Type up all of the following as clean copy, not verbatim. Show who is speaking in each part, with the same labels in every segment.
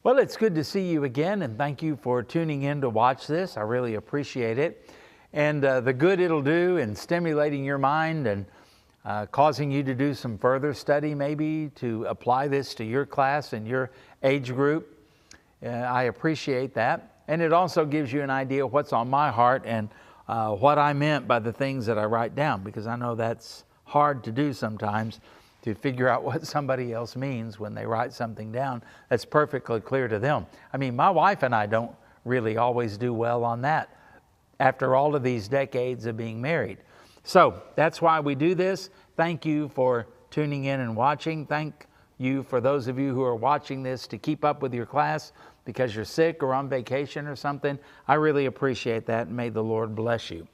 Speaker 1: Well, it's good to see you again, and thank you for tuning in to watch this. I really appreciate it. And the good it'll do in stimulating your mind and causing you to do some further study, maybe to apply this to your class and your age group. I appreciate that. And it also gives you an idea of what's on my heart and what I meant by the things that I write down, because I know that's hard to do sometimes, to figure out what somebody else means when they write something down that's perfectly clear to them. I mean, my wife and I don't really always do well on that after all of these decades of being married. So that's why we do this. Thank you for tuning in and watching. Thank you for those of you who are watching this to keep up with your class because you're sick or on vacation or something. I really appreciate that, and may the Lord bless you.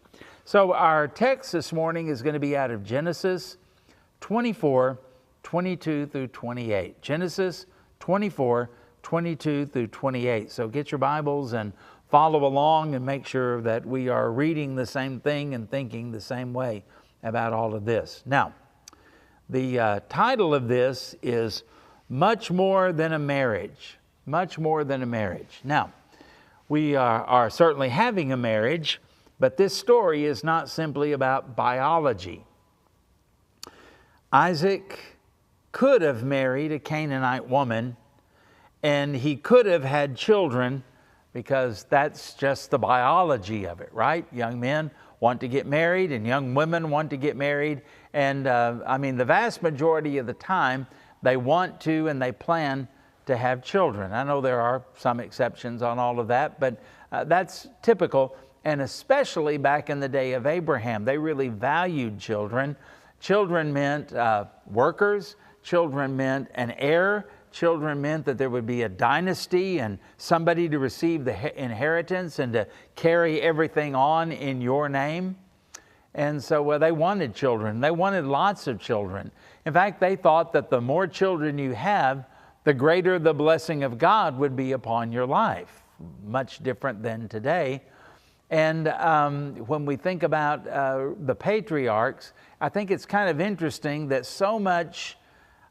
Speaker 1: So our text this morning is going to be out of Genesis 24, 22 through 28. Genesis 24, 22 through 28. So get your Bibles and follow along and make sure that we are reading the same thing and thinking the same way about all of this. Now, the title of this is Much More Than a Marriage. Much More Than a Marriage. Now, we are certainly having a marriage, but this story is not simply about biology. Isaac could have married a Canaanite woman, and he could have had children, because that's just the biology of it, right? Young men want to get married and young women want to get married. And I mean, the vast majority of the time, they want to and they plan to have children. I know there are some exceptions on all of that, but that's typical. And especially back in the day of Abraham, they really valued children. Children meant workers. Children meant an heir. Children meant that there would be a dynasty and somebody to receive the inheritance and to carry everything on in your name. And so they wanted children. They wanted lots of children. In fact, they thought that the more children you have, the greater the blessing of God would be upon your life. Much different than today. And when we think about the patriarchs, I think it's kind of interesting that so much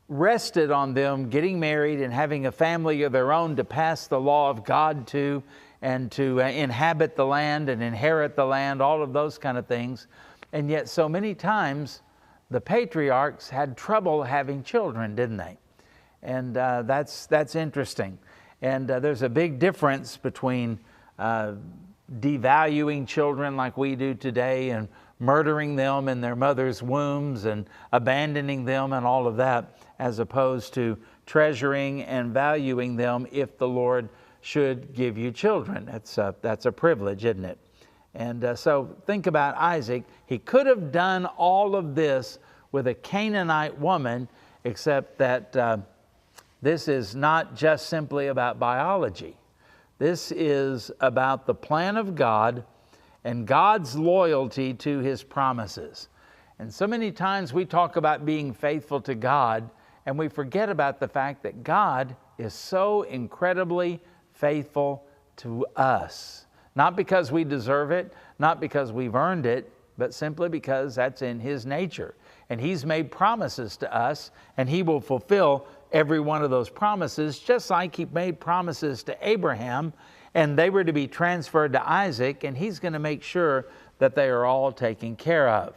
Speaker 1: rested on them getting married and having a family of their own to pass the law of God to, and to inhabit the land and inherit the land, all of those kind of things. And yet so many times the patriarchs had trouble having children, didn't they? And that's interesting. And there's a big difference between devaluing children like we do today and murdering them in their mother's wombs and abandoning them and all of that, as opposed to treasuring and valuing them if the Lord should give you children. That's a privilege, isn't it? And so think about Isaac. He could have done all of this with a Canaanite woman, except that this is not just simply about biology. This is about the plan of God and God's loyalty to His promises. And so many times we talk about being faithful to God, and we forget about the fact that God is so incredibly faithful to us. Not because we deserve it, not because we've earned it, but simply because that's in His nature. And He's made promises to us, and He will fulfill every one of those promises, just like He made promises to Abraham, and they were to be transferred to Isaac, and He's going to make sure that they are all taken care of.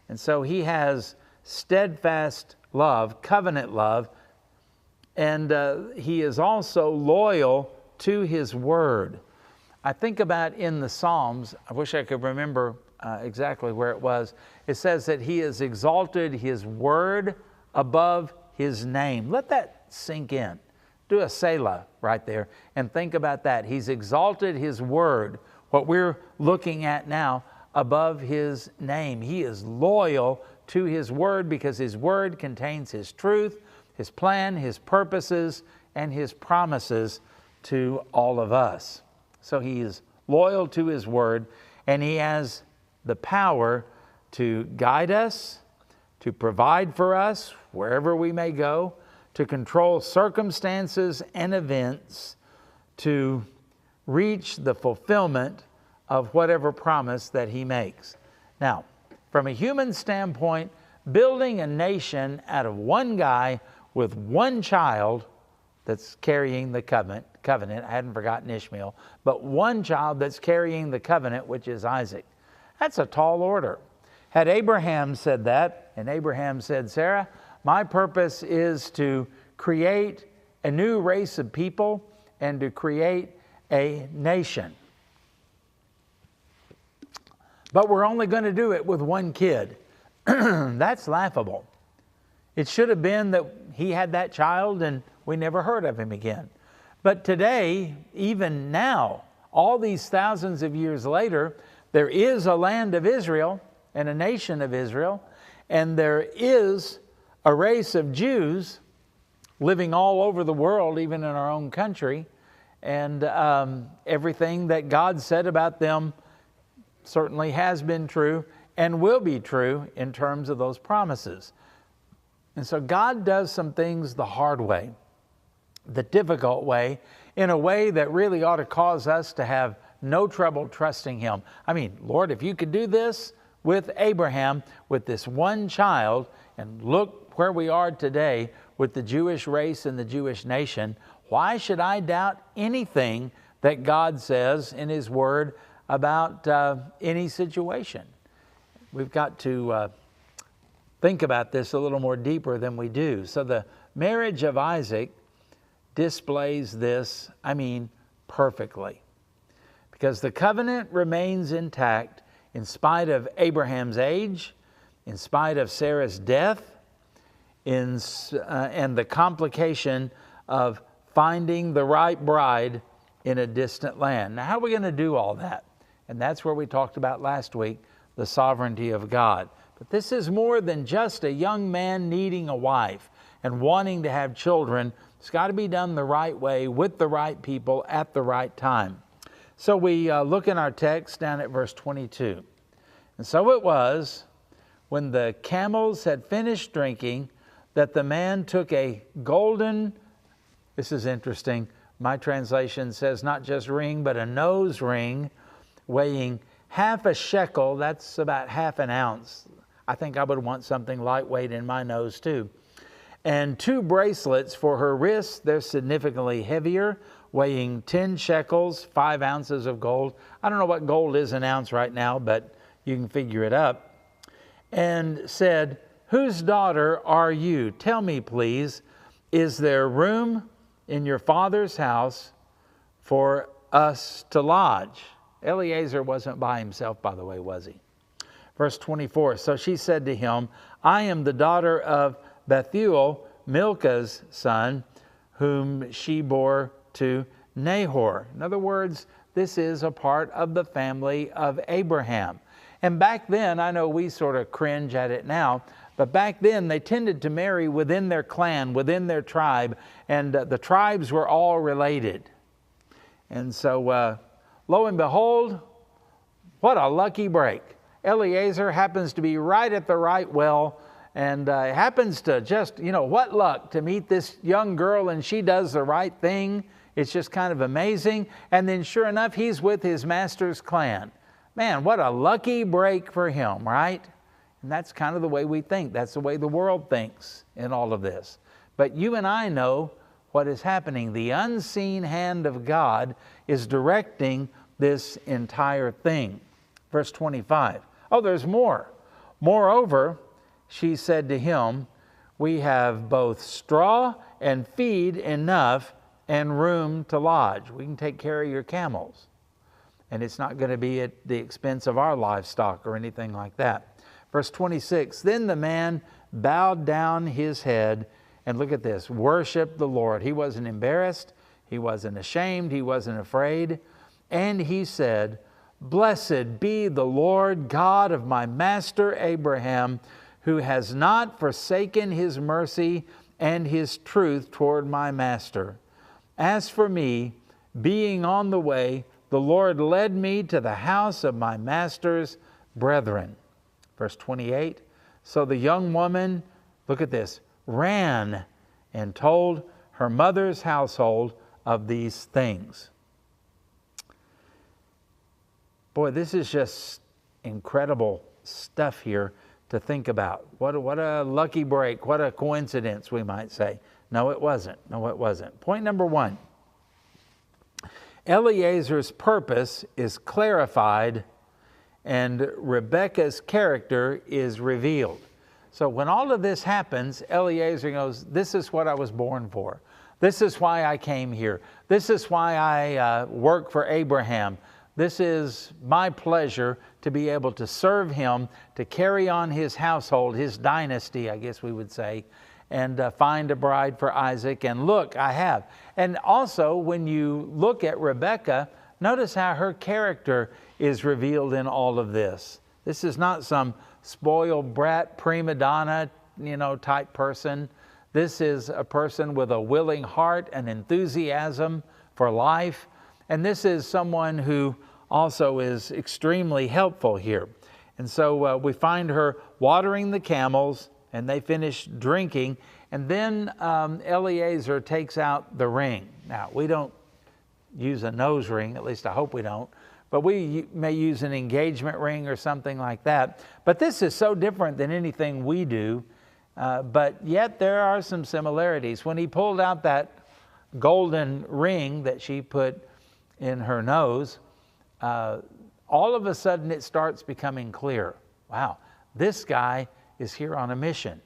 Speaker 1: And so He has steadfast love, covenant love, and He is also loyal to His word. I think about in the Psalms, I wish I could remember exactly where it was. It says that He has exalted His word above His name. Let that sink in. Do a Selah right there and think about that. He's exalted His word, what we're looking at now, above His name. He is loyal to His word because His word contains His truth, His plan, His purposes, and His promises to all of us. So He is loyal to His word, and He has the power to guide us, to provide for us wherever we may go, to control circumstances and events, to reach the fulfillment of whatever promise that He makes. Now, from a human standpoint, building a nation out of one guy with one child, that's carrying the covenant. I hadn't forgotten Ishmael, but one child that's carrying the covenant, which is Isaac. That's a tall order. Had Abraham said that, and Abraham said, Sarah, my purpose is to create a new race of people and to create a nation. But we're only going to do it with one kid. That's laughable. It should have been that he had that child and we never heard of him again. But today, even now, all these thousands of years later, there is a land of Israel and a nation of Israel, and there is a race of Jews living all over the world, even in our own country, and everything that God said about them certainly has been true and will be true in terms of those promises. And so God does some things the hard way, the difficult way, in a way that really ought to cause us to have no trouble trusting Him. I mean, Lord, if you could do this with Abraham, with this one child, and look where we are today with the Jewish race and the Jewish nation, why should I doubt anything that God says in His Word about any situation? We've got to think about this a little more deeper than we do. So the marriage of Isaac displays this, perfectly. Because the covenant remains intact in spite of Abraham's age, in spite of Sarah's death, and the complication of finding the right bride in a distant land. Now, how are we going to do all that? And that's where we talked about last week, the sovereignty of God. But this is more than just a young man needing a wife and wanting to have children. It's got to be done the right way with the right people at the right time. So we look in our text down at verse 22. And so it was, when the camels had finished drinking, that the man took a golden, this is interesting, my translation says not just ring, but a nose ring, weighing half a shekel, that's about half an ounce. I think I would want something lightweight in my nose too. And 2 bracelets for her wrists, they're significantly heavier, weighing 10 shekels, 5 ounces of gold. I don't know what gold is an ounce right now, but you can figure it up. And said, whose daughter are you? Tell me, please, is there room in your father's house for us to lodge? Eliezer wasn't by himself, by the way, was he? Verse 24, so she said to him, I am the daughter of Bethuel, Milcah's son, whom she bore to Nahor. In other words, this is a part of the family of Abraham. And back then, I know we sort of cringe at it now, but back then they tended to marry within their clan, within their tribe, and the tribes were all related. And so, lo and behold, what a lucky break. Eliezer happens to be right at the right well, and happens to just, what luck to meet this young girl, and she does the right thing. It's just kind of amazing. And then sure enough, he's with his master's clan. Man, what a lucky break for him, right? And that's kind of the way we think. That's the way the world thinks in all of this. But you and I know what is happening. The unseen hand of God is directing this entire thing. Verse 25. Oh, there's more. Moreover, she said to him, we have both straw and feed enough and room to lodge. We can take care of your camels. And it's not going to be at the expense of our livestock or anything like that. Verse 26, then the man bowed down his head, and look at this, worshiped the Lord. He wasn't embarrassed. He wasn't ashamed. He wasn't afraid. And he said, blessed be the Lord God of my master Abraham, who has not forsaken His mercy and His truth toward my master. As for me, being on the way, the Lord led me to the house of my master's brethren. Verse 28, so the young woman, look at this, ran and told her mother's household of these things. Boy, this is just incredible stuff here to think about. What a lucky break. What a coincidence, we might say. No, it wasn't. No, it wasn't. Point number one. Eliezer's purpose is clarified and Rebekah's character is revealed. So when all of this happens, Eliezer goes, this is what I was born for. This is why I came here. This is why I work for Abraham. This is my pleasure to be able to serve him, to carry on his household, his dynasty, I guess we would say, and find a bride for Isaac. And look, I have. And also, when you look at Rebekah, notice how her character is revealed in all of this. This is not some spoiled brat, prima donna, type person. This is a person with a willing heart and enthusiasm for life. And this is someone who also is extremely helpful here. And so we find her watering the camels, and they finish drinking. And then Eliezer takes out the ring. Now, we don't use a nose ring, at least I hope we don't, but we may use an engagement ring or something like that. But this is so different than anything we do, but yet there are some similarities. When he pulled out that golden ring that she put in her nose, all of a sudden it starts becoming clear. Wow, this guy is here on a mission.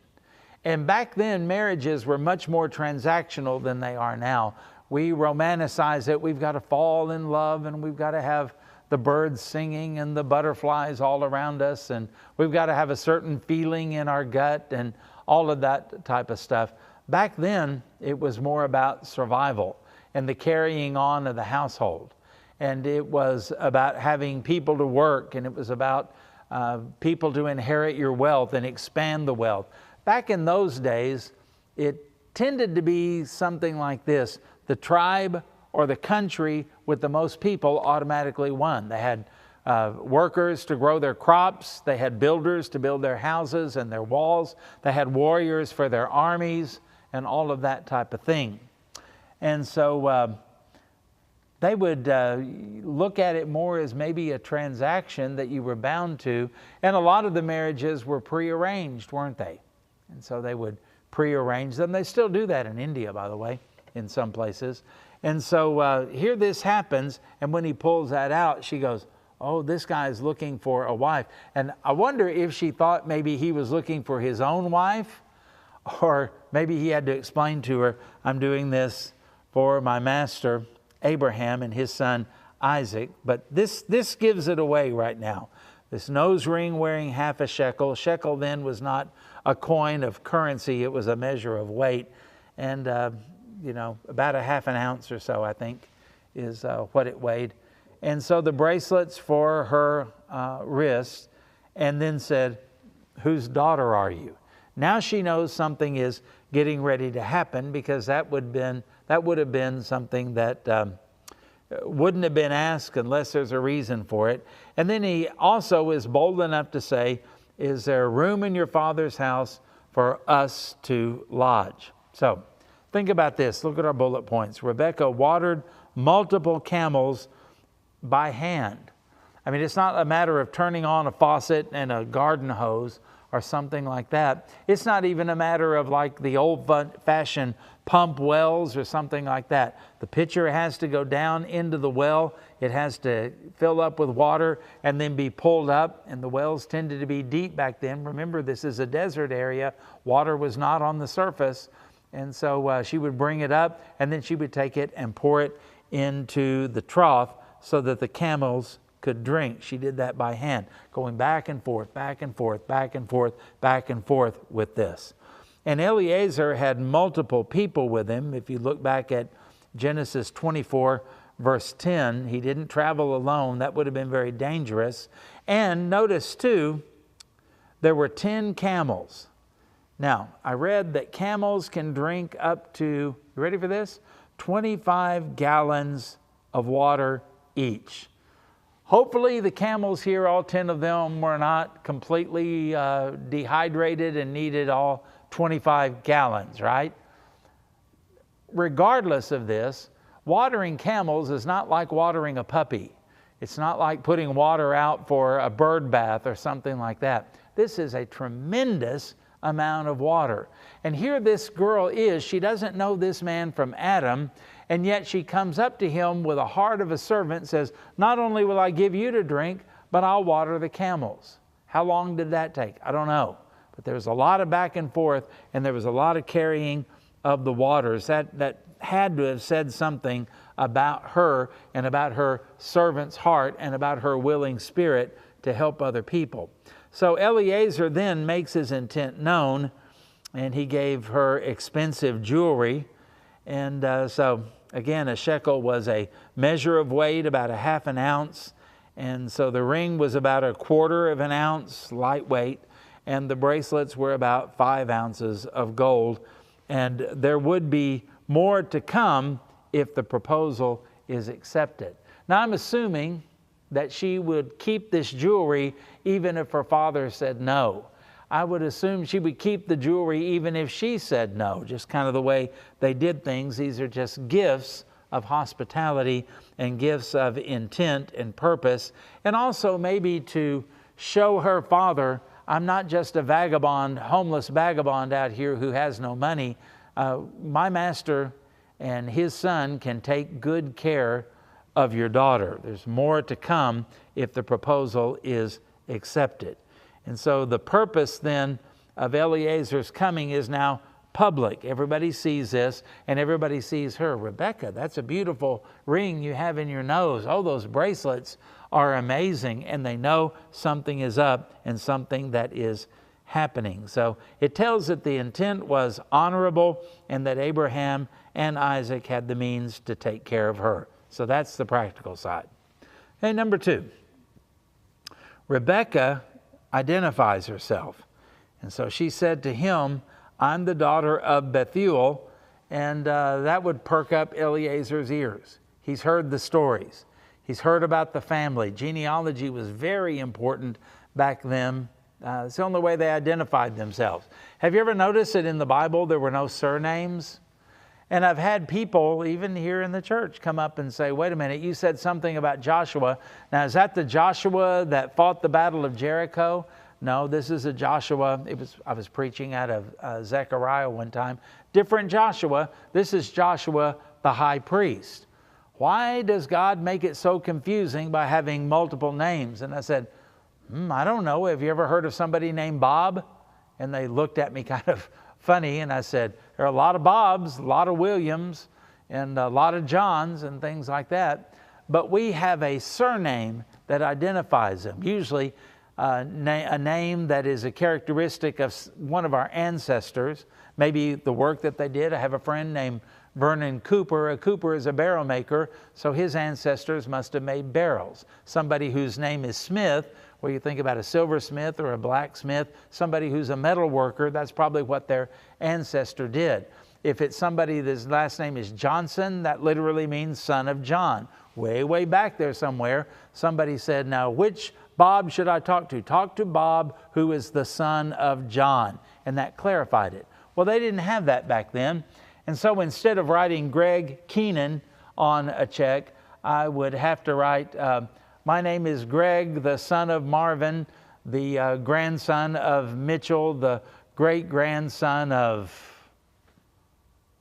Speaker 1: And back then, marriages were much more transactional than they are now. We romanticize it. We've got to fall in love, and we've got to have the birds singing and the butterflies all around us, and we've got to have a certain feeling in our gut and all of that type of stuff. Back then, it was more about survival and the carrying on of the household. And it was about having people to work, and it was about people to inherit your wealth and expand the wealth. Back in those days, it tended to be something like this. The tribe or the country with the most people automatically won. They had workers to grow their crops. They had builders to build their houses and their walls. They had warriors for their armies and all of that type of thing. And so they would look at it more as maybe a transaction that you were bound to. And a lot of the marriages were prearranged, weren't they? And so they would prearrange them. They still do that in India, by the way, in some places. And so here this happens, and when he pulls that out, she goes, oh, this guy's looking for a wife. And I wonder if she thought maybe he was looking for his own wife, or maybe he had to explain to her, I'm doing this for my master Abraham and his son Isaac. But this gives it away right now. This nose ring wearing half a shekel. Shekel then was not a coin of currency. It was a measure of weight. And, about a half an ounce or so, I think, is what it weighed. And so the bracelets for her wrists, and then said, whose daughter are you? Now she knows something is getting ready to happen, because that would have been something that wouldn't have been asked unless there's a reason for it. And then he also is bold enough to say, is there room in your father's house for us to lodge? So think about this. Look at our bullet points. Rebekah watered multiple camels by hand. I mean, it's not a matter of turning on a faucet and a garden hose or something like that. It's not even a matter of like the old-fashioned pump wells or something like that. The pitcher has to go down into the well. It has to fill up with water and then be pulled up. And the wells tended to be deep back then. Remember, this is a desert area. Water was not on the surface. And so she would bring it up, and then she would take it and pour it into the trough so that the camels could drink. She did that by hand, going back and forth, back and forth, back and forth, back and forth with this. And Eliezer had multiple people with him. If you look back at Genesis 24, verse 10, he didn't travel alone. That would have been very dangerous. And notice too, there were 10 camels. Now, I read that camels can drink up to, you ready for this? 25 gallons of water each. Hopefully the camels here, all 10 of them, were not completely dehydrated and needed all 25 gallons, right? Regardless of this, watering camels is not like watering a puppy. It's not like putting water out for a bird bath or something like that. This is a tremendous amount of water. And here this girl is, she doesn't know this man from Adam, and yet she comes up to him with a heart of a servant and says, not only will I give you to drink, but I'll water the camels. How long did that take? I don't know. But there's a lot of back and forth, and there was a lot of carrying of the waters. That had to have said something about her and about her servant's heart and about her willing spirit to help other people. So Eliezer then makes his intent known, and he gave her expensive jewelry. And so again, a shekel was a measure of weight, about a half an ounce. And so the ring was about a quarter of an ounce, lightweight, and the bracelets were about 5 ounces of gold. And there would be more to come if the proposal is accepted. Now I'm assuming that she would keep this jewelry even if her father said no. I would assume she would keep the jewelry even if she said no, just kind of the way they did things. These are just gifts of hospitality and gifts of intent and purpose, and also maybe to show her father, I'm not just a vagabond, homeless vagabond out here who has no money. My master and his son can take good care of your daughter. There's more to come if the proposal is accepted. And so the purpose then of Eliezer's coming is now public. Everybody sees this, and everybody sees her. Rebecca, that's a beautiful ring you have in your nose. Oh, those bracelets are amazing. And they know something is up and something that is happening. So it tells that the intent was honorable and that Abraham and Isaac had the means to take care of her. So that's the practical side. Okay, number 2. Rebecca identifies herself. And so she said to him, I'm the daughter of Bethuel, and that would perk up Eliezer's ears. He's heard the stories. He's heard about the family. Genealogy was very important back then. It's the only way they identified themselves. Have you ever noticed that in the Bible there were no surnames? And I've had people, even here in the church, come up and say, wait a minute, you said something about Joshua. Now, is that the Joshua that fought the Battle of Jericho? No, this is a Joshua. I was preaching out of Zechariah one time. Different Joshua. This is Joshua, the high priest. Why does God make it so confusing by having multiple names? And I said, I don't know. Have you ever heard of somebody named Bob? And they looked at me kind of funny, and I said, there are a lot of Bobs, a lot of Williams, and a lot of Johns and things like that. But we have a surname that identifies them, usually a name that is a characteristic of one of our ancestors, maybe the work that they did. I have a friend named Vernon Cooper. A Cooper is a barrel maker, so his ancestors must have made barrels. Somebody whose name is Smith, where you think about a silversmith or a blacksmith, somebody who's a metal worker, that's probably what their ancestor did. If it's somebody whose last name is Johnson, that literally means son of John. Way, way back there somewhere, somebody said, now which Bob should I talk to? Talk to Bob, who is the son of John. And that clarified it. Well, they didn't have that back then. And so instead of writing Greg Keenan on a check, I would have to write, my name is Greg, the son of Marvin, the grandson of Mitchell, the great-grandson of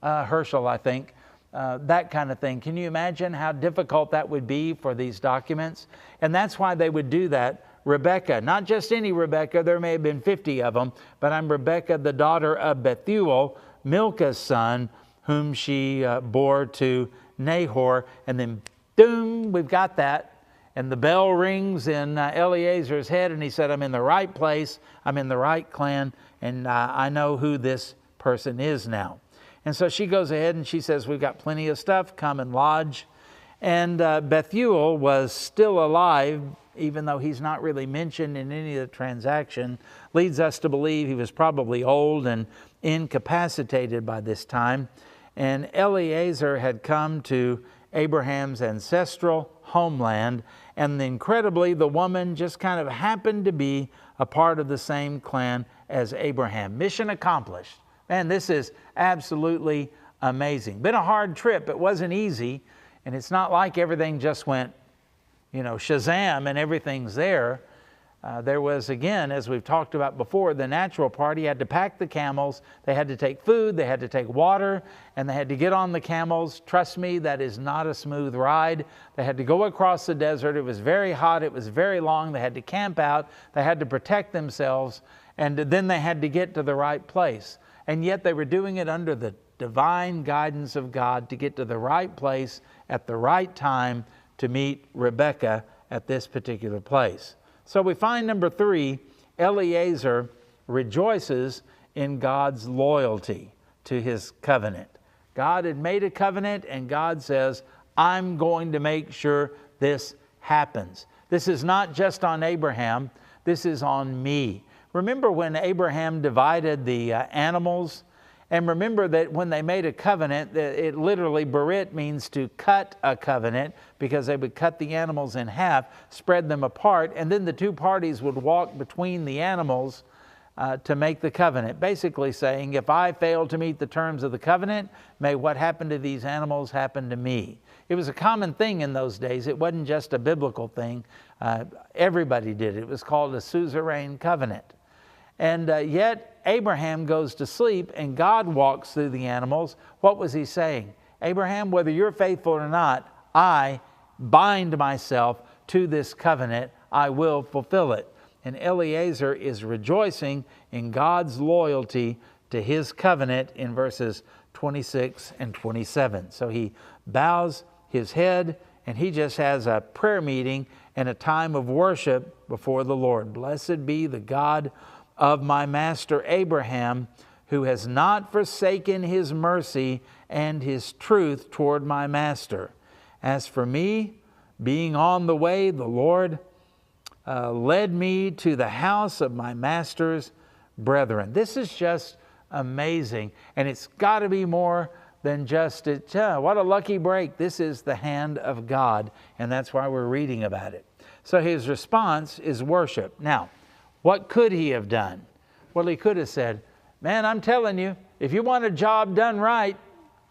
Speaker 1: Herschel, I think. That kind of thing. Can you imagine how difficult that would be for these documents? And that's why they would do that. Rebecca, not just any Rebecca, there may have been 50 of them, but I'm Rebecca, the daughter of Bethuel, Milcah's son, whom she bore to Nahor. And then, boom, we've got that. And the bell rings in Eliezer's head, and he said, I'm in the right place, I'm in the right clan, and I know who this person is now. And so she goes ahead and she says, we've got plenty of stuff, come and lodge. And Bethuel was still alive, even though he's not really mentioned in any of the transaction, leads us to believe he was probably old and incapacitated by this time. And Eliezer had come to Abraham's ancestral homeland, and incredibly, the woman just kind of happened to be a part of the same clan as Abraham. Mission accomplished. Man, this is absolutely amazing. Been a hard trip. It wasn't easy, and it's not like everything just went, Shazam and everything's there. There was, again, as we've talked about before, the natural part. He had to pack the camels. They had to take food. They had to take water. And they had to get on the camels. Trust me, that is not a smooth ride. They had to go across the desert. It was very hot. It was very long. They had to camp out. They had to protect themselves. And then they had to get to the right place. And yet they were doing it under the divine guidance of God to get to the right place at the right time to meet Rebekah at this particular place. So we find number 3, Eliezer rejoices in God's loyalty to his covenant. God had made a covenant, and God says, I'm going to make sure this happens. This is not just on Abraham, this is on me. Remember when Abraham divided the animals? And remember that when they made a covenant, it literally, berit means to cut a covenant, because they would cut the animals in half, spread them apart, and then the two parties would walk between the animals to make the covenant. Basically saying, if I fail to meet the terms of the covenant, may what happened to these animals happen to me. It was a common thing in those days. It wasn't just a biblical thing. Everybody did it. It was called a suzerain covenant. And yet Abraham goes to sleep and God walks through the animals. What was he saying? Abraham, whether you're faithful or not, I bind myself to this covenant. I will fulfill it. And Eliezer is rejoicing in God's loyalty to his covenant in verses 26 and 27. So he bows his head and he just has a prayer meeting and a time of worship before the Lord. Blessed be the God of my master Abraham, who has not forsaken his mercy and his truth toward my master. As for me, being on the way, the Lord led me to the house of my master's brethren. This is just amazing, and it's got to be more than just what a lucky break. This is the hand of God, and that's why we're reading about it. So his response is worship. Now, what could he have done? Well, he could have said, man, I'm telling you, if you want a job done right,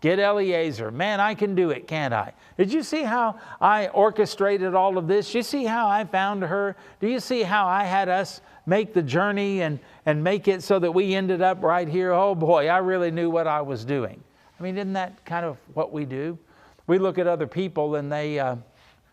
Speaker 1: get Eliezer. Man, I can do it, can't I? Did you see how I orchestrated all of this? You see how I found her? Do you see how I had us make the journey and make it so that we ended up right here? Oh boy, I really knew what I was doing. I mean, isn't that kind of what we do? We look at other people and they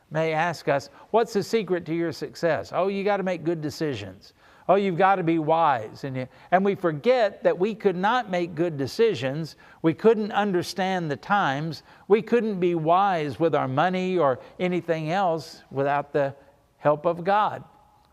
Speaker 1: may ask us, what's the secret to your success? Oh, you got to make good decisions. Oh, you've got to be wise. And we forget that we could not make good decisions. We couldn't understand the times. We couldn't be wise with our money or anything else without the help of God,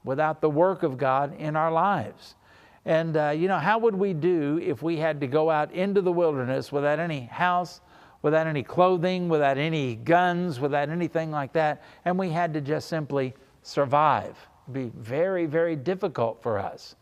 Speaker 1: without the work of God in our lives. And, how would we do if we had to go out into the wilderness without any house, without any clothing, without any guns, without anything like that, and we had to just simply survive? It'd be very, very difficult for us.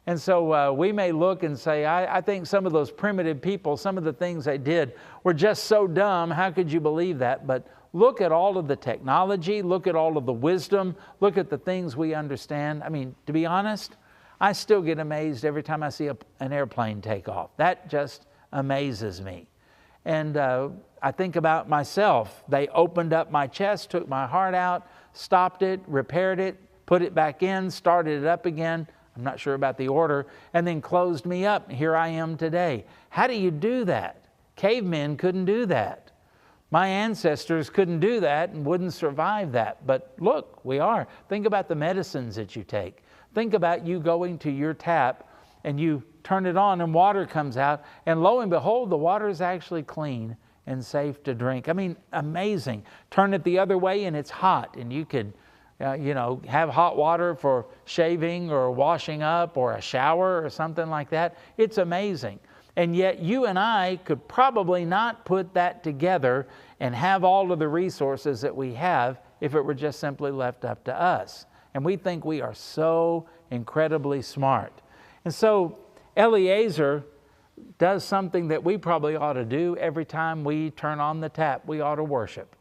Speaker 1: And so we may look and say, I think some of those primitive people, some of the things they did were just so dumb. How could you believe that? But look at all of the technology, look at all of the wisdom, look at the things we understand. I mean, to be honest, I still get amazed every time I see an airplane take off. That just amazes me. And I think about myself. They opened up my chest, took my heart out, stopped it, repaired it, put it back in, started it up again. I'm not sure about the order, and then closed me up. Here I am today. How do you do that? Cavemen couldn't do that. My ancestors couldn't do that and wouldn't survive that. But look, we are. Think about the medicines that you take. Think about you going to your tap and you turn it on and water comes out, and lo and behold, the water is actually clean and safe to drink. I mean, amazing. Turn it the other way and it's hot, and you could have hot water for shaving or washing up or a shower or something like that. It's amazing. And yet you and I could probably not put that together and have all of the resources that we have if it were just simply left up to us. And we think we are so incredibly smart. And so Eliezer does something that we probably ought to do every time we turn on the tap. We ought to worship.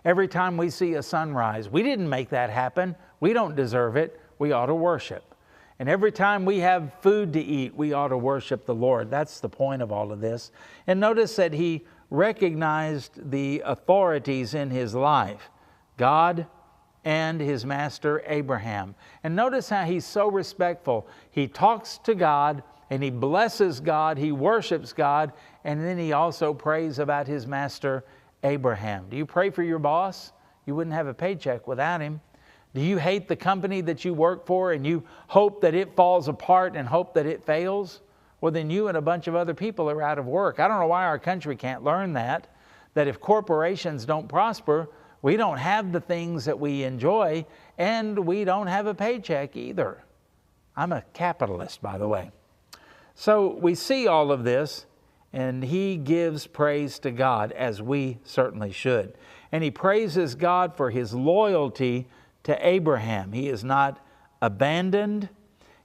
Speaker 1: Every time we see a sunrise, we didn't make that happen. We don't deserve it. We ought to worship. And every time we have food to eat, we ought to worship the Lord. That's the point of all of this. And notice that he recognized the authorities in his life, God and his master Abraham. And notice how he's so respectful. He talks to God and he blesses God, he worships God, and then he also prays about his master Abraham. Do you pray for your boss? You wouldn't have a paycheck without him. Do you hate the company that you work for and you hope that it falls apart and hope that it fails? Well, then you and a bunch of other people are out of work. I don't know why our country can't learn that if corporations don't prosper, we don't have the things that we enjoy, and we don't have a paycheck either. I'm a capitalist, by the way. So we see all of this, and he gives praise to God, as we certainly should. And he praises God for his loyalty to Abraham. He is not abandoned.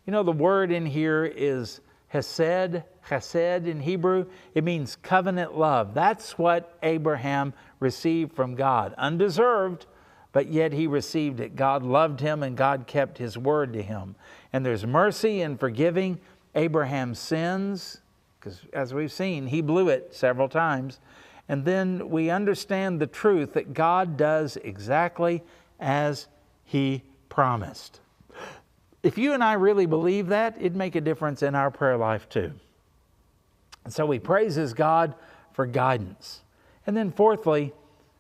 Speaker 1: You know, the word in here is hesed in Hebrew. It means covenant love. That's what Abraham received from God. Undeserved, but yet he received it. God loved him and God kept his word to him. And there's mercy in forgiving Abraham's sins, because as we've seen, he blew it several times. And then we understand the truth that God does exactly as he promised. If you and I really believe that, it'd make a difference in our prayer life too. And so he praises God for guidance. And then fourthly,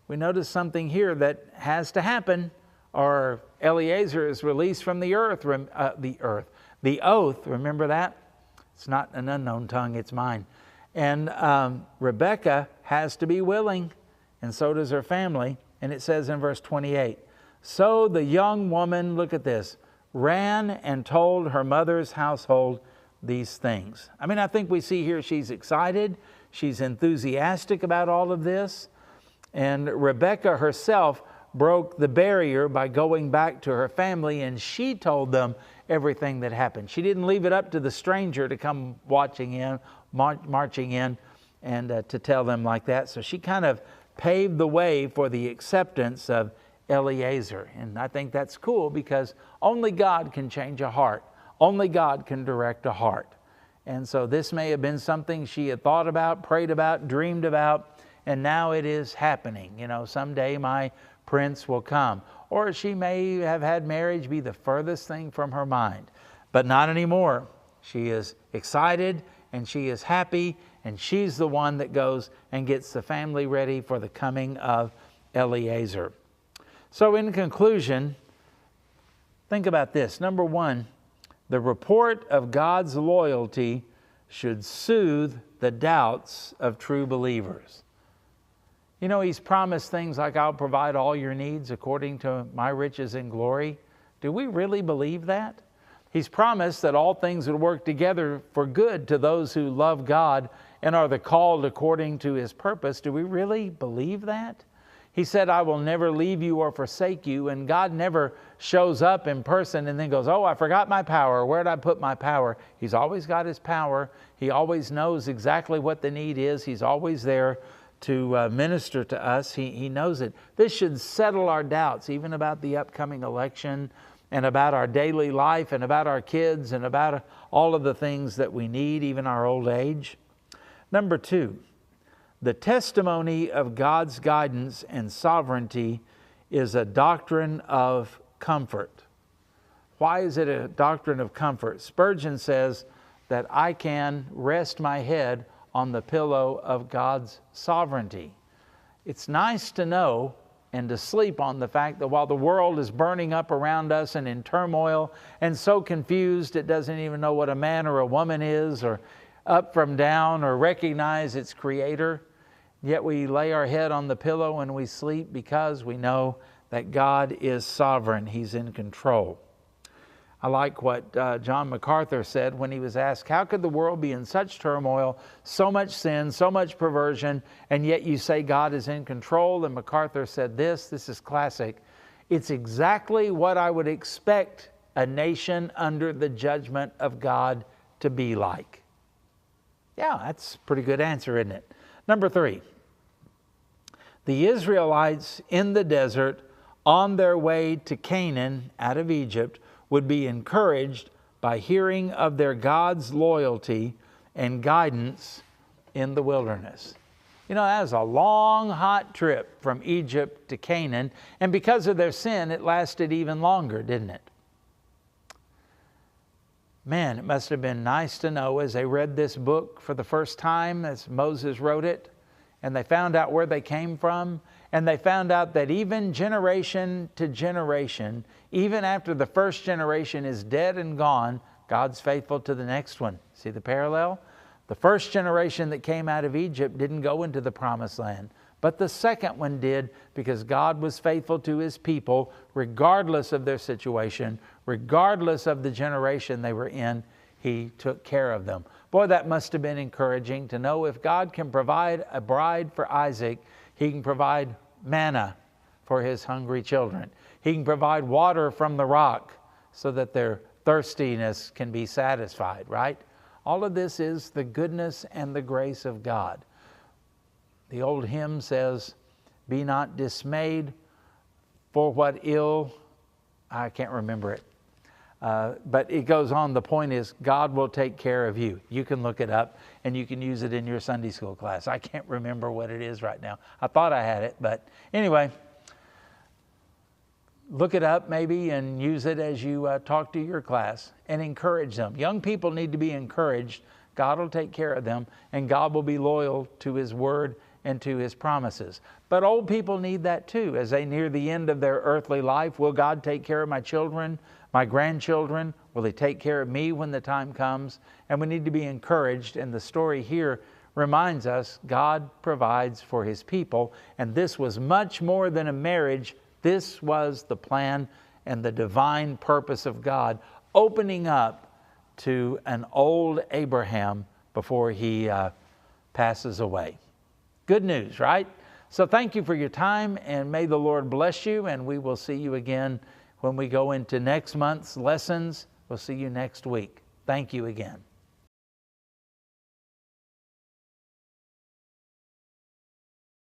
Speaker 1: we notice something here that has to happen, or Eliezer is released from the oath. Remember that? It's not an unknown tongue, it's mine. And Rebekah has to be willing, and so does her family. And it says in verse 28, so the young woman, look at this, ran and told her mother's household these things. I mean, I think we see here she's excited. She's enthusiastic about all of this. And Rebekah herself broke the barrier by going back to her family, and she told them everything that happened. She didn't leave it up to the stranger to come marching in and to tell them like that. So she kind of paved the way for the acceptance of Eliezer. And I think that's cool, because only God can change a heart. Only God can direct a heart. And so this may have been something she had thought about, prayed about, dreamed about, and now it is happening. You know, someday my prince will come. Or she may have had marriage be the furthest thing from her mind. But not anymore. She is excited and she is happy, and she's the one that goes and gets the family ready for the coming of Eliezer. So in conclusion, think about this. Number one, the report of God's loyalty should soothe the doubts of true believers. You know, he's promised things like, I'll provide all your needs according to my riches and glory. Do we really believe that? He's promised that all things would work together for good to those who love God and are the called according to his purpose. Do we really believe that? He said, I will never leave you or forsake you. And God never shows up in person and then goes, oh, I forgot my power. Where did I put my power? He's always got his power. He always knows exactly what the need is. He's always there to minister to us. He knows it. This should settle our doubts, even about the upcoming election and about our daily life and about our kids and about all of the things that we need, even our old age. Number two, the testimony of God's guidance and sovereignty is a doctrine of comfort. Why is it a doctrine of comfort? Spurgeon says that I can rest my head on the pillow of God's sovereignty. It's nice to know and to sleep on the fact that while the world is burning up around us and in turmoil and so confused it doesn't even know what a man or a woman is, or up from down, or recognize its creator, yet we lay our head on the pillow and we sleep because we know that God is sovereign. He's in control. I like what John MacArthur said when he was asked, how could the world be in such turmoil, so much sin, so much perversion, and yet you say God is in control? And MacArthur said this is classic. It's exactly what I would expect a nation under the judgment of God to be like. Yeah, that's a pretty good answer, isn't it? Number three, the Israelites in the desert on their way to Canaan out of Egypt would be encouraged by hearing of their God's loyalty and guidance in the wilderness. You know, that was a long, hot trip from Egypt to Canaan, and because of their sin, it lasted even longer, didn't it? Man, it must have been nice to know as they read this book for the first time, as Moses wrote it, and they found out where they came from, and they found out that even generation to generation, even after the first generation is dead and gone, God's faithful to the next one. See the parallel? The first generation that came out of Egypt didn't go into the promised land, but the second one did, because God was faithful to His people regardless of their situation, regardless of the generation they were in. He took care of them. Boy, that must have been encouraging to know if God can provide a bride for Isaac, He can provide manna for His hungry children. He can provide water from the rock so that their thirstiness can be satisfied, right? All of this is the goodness and the grace of God. The old hymn says, "Be not dismayed for what ill," I can't remember it. But it goes on, the point is, God will take care of you. You can look it up and you can use it in your Sunday school class. I can't remember what it is right now. I thought I had it, but anyway, look it up maybe and use it as you talk to your class and encourage them. Young people need to be encouraged. God will take care of them, and God will be loyal to His word and to His promises. But old people need that too. As they near the end of their earthly life, will God take care of my children, my grandchildren? Will He take care of me when the time comes? And we need to be encouraged. And the story here reminds us God provides for His people. And this was much more than a marriage. This was the plan and the divine purpose of God, opening up to an old Abraham before he passes away. Good news, right? So thank you for your time, and may the Lord bless you, and we will see you again when we go into next month's lessons. We'll see you next week. Thank you again.